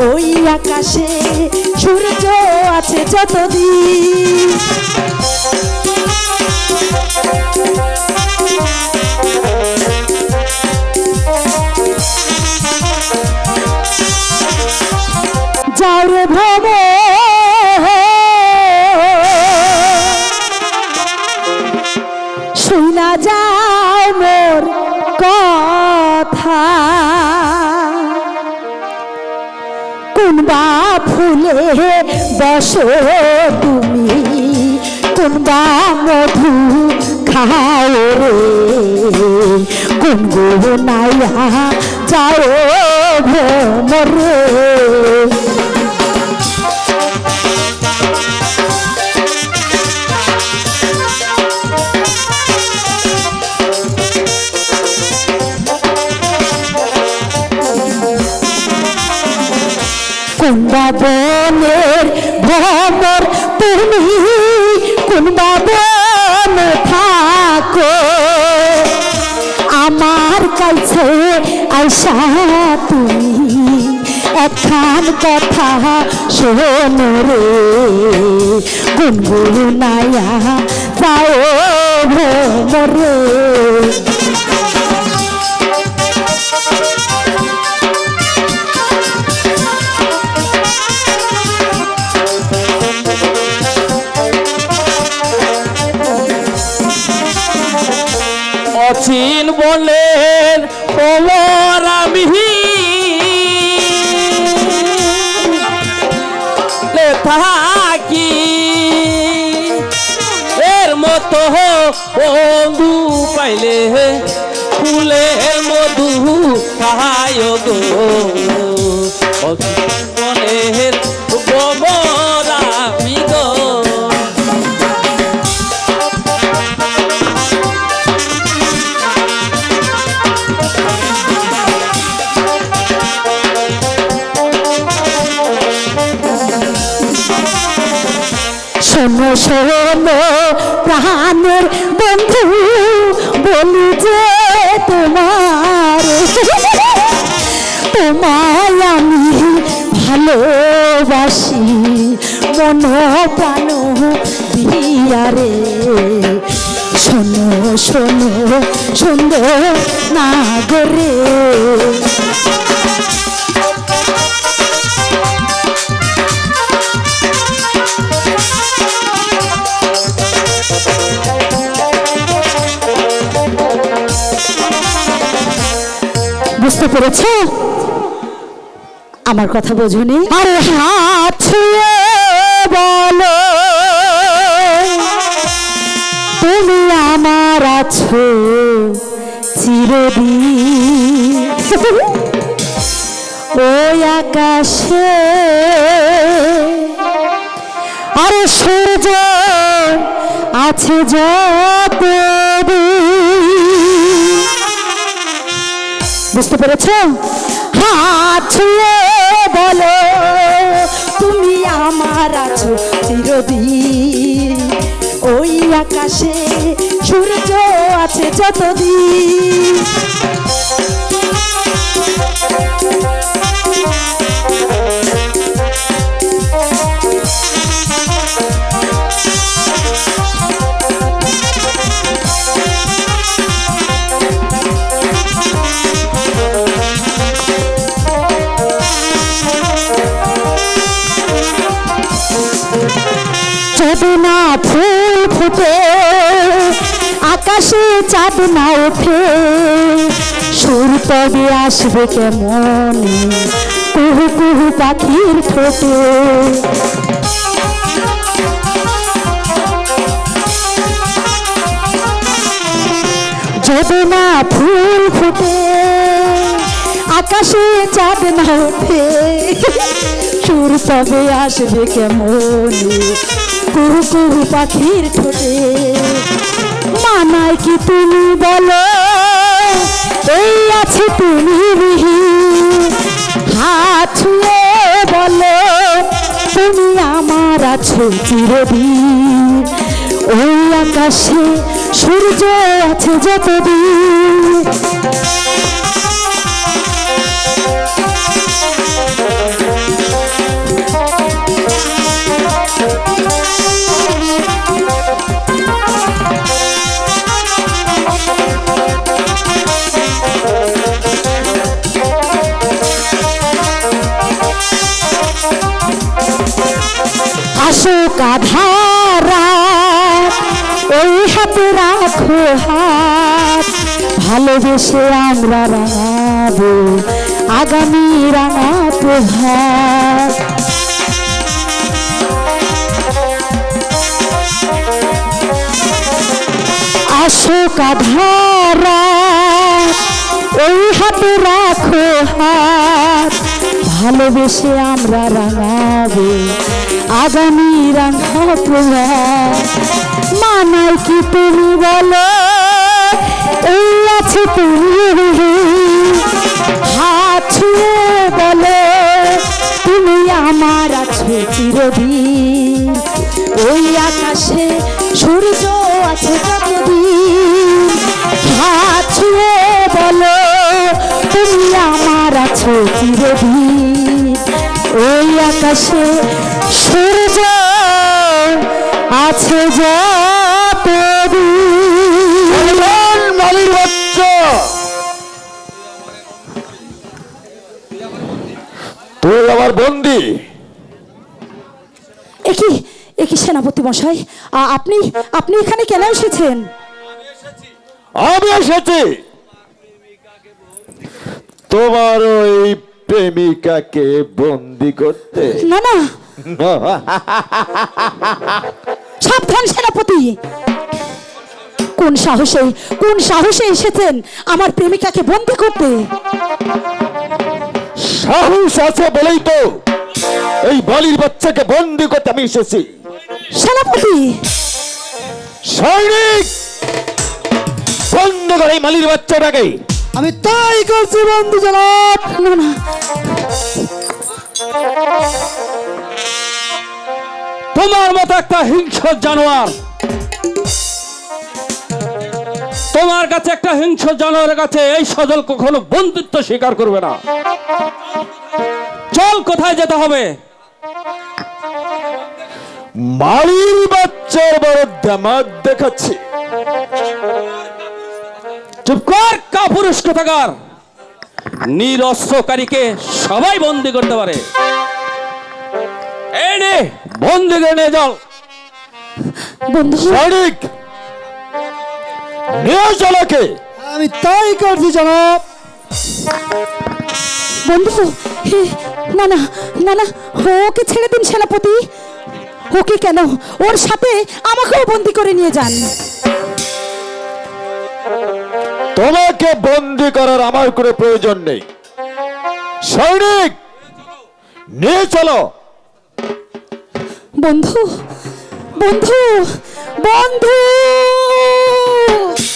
ওই আকাশে সূর্য আছে যতদিন। যাও রে ভ্রমর শুইনা যাও মোর কথা, কোনবা ফুলে বসো তুমি, কোনবা মধু খাও রে, গুনগুনাইয়া যাও ভ্রমর রে। কোনবা বনের ভ্রমর তুমি, কোনবা বনে থাকো, আমার কাছে আইসা তুমি একখান কথা শোনো রে, গুনগুনাইয়া যাও ভ্রমর রে। অচিন বলেন খবর আমি থাকি, এর মতো বন্ধু পাইলে ফুলের মধু খায় গো। অচিন বলেন খবর আমি গো। শোনো শোনো প্রাণের বন্ধু বলি যে তোমার, তোমায় আমি ভালোবাসি মন প্রাণ দিয়া রে। শোনো শোনো সুন্দর নাগরে, বুঝতে পেরেছো? আমার কথা বোঝনি? আরে হাত ছুঁয়ে বলো তুমি আমার আছো চিরদিন, ওই আকাশে আরে সূর্য আছে যতদিন। বুঝতে পেরেছ? হাত ছুঁয়ে বলো তুমি আমার আছো চিরদিন, ওই আকাশে সূর্য আছে যতদিন। যদি না ফুল ফুটে আকাশে চাঁদ না ওঠে, সুর তবে আসবে কেমন কুহু কুহু পাখির ঠোঁটে। যদি না ফুল ফুটে আকাশে চাঁদ না ওঠে, সুর তবে আসবে কেমন কুহু কুহু পাখির ঠোঁটে। মানায় কি তুমি বলো এই আছে তুমি বিহীন, হাত ছুঁয়ে বলো তুমি আমার আছো চিরদিন, ওই আকাশে সূর্য আছে যতদিন। অশোক আধারা ওই হাতে রাখো হাত, ভালোবেসে আমরা রাঙাবো আগামী রাঙা প্রভাত। অশোক আধারা ওই হাতে রাখো হাত, ভালোবেসে আমরা রাঙাবো আগামী রাঙা প্রভাত। মানায় কি তুমি বলো এই আছে তুমি, হাত ছুঁয়ে বলো তুমি আমার আছো চিরদিন। ওই আকাশে সূর্য আছে যতদিন, হাত ছুঁয়ে বলো তুমি আমার আছো চিরদিন। ওই আকাশে সূর্য আছে যতদিন। মালির বাচ্চা, তুই আমার বন্দি? একই একই সেনাপতি মশাই, আপনি আপনি এখানে কেন এসেছেন? আমি এসেছি তোমার ওই প্রেমিকাকে বন্দি করতে। না না, সাবধান সেনাপতি, কোন সাহসে এসেছেন আমার প্রেমিকাকে বন্দি করতে? সাহস আছে বলেই তো এই বালির বাচ্চাকে বন্দি করতে আমি এসেছি। সেনাপতি, সৈনিক, বন্ধ করে এই মালির বাচ্চাটাকে। আমি তাই করছি বন্ধু জনাব। না না, তোমার মতো একটা হিংস্র জানোয়ার, তোমার কাছে একটা হিংস্র জানোয়ারের কাছে এই সজল কখনো বন্ধুত্ব স্বীকার করবে না। চল, কোথায় যেতে হবে? মালির বাচ্চার বড় দামাদ দেখাচ্ছে। চুপ কর, কাপুরুষ কোথাকার! নিরস্ত্রকারীকে সবাই বন্দি করতে পারে। এই নে, বন্দি করে নিয়ে চল। বন্ধু, সৈনিক, নিয়ে চলাকে। আমি তাই করছি জনাব। বন্ধু, না না না না, ওকে ছেড়ে দিন সেনাপতি। ওকে কেন, ওর সাথে আমাকেও বন্দি করে নিয়ে যান। তোমাকে বন্দি করার আমার কোনো প্রয়োজন নেই। সৈনিক, নিয়ে চলো। বন্ধু বন্ধু বন্ধু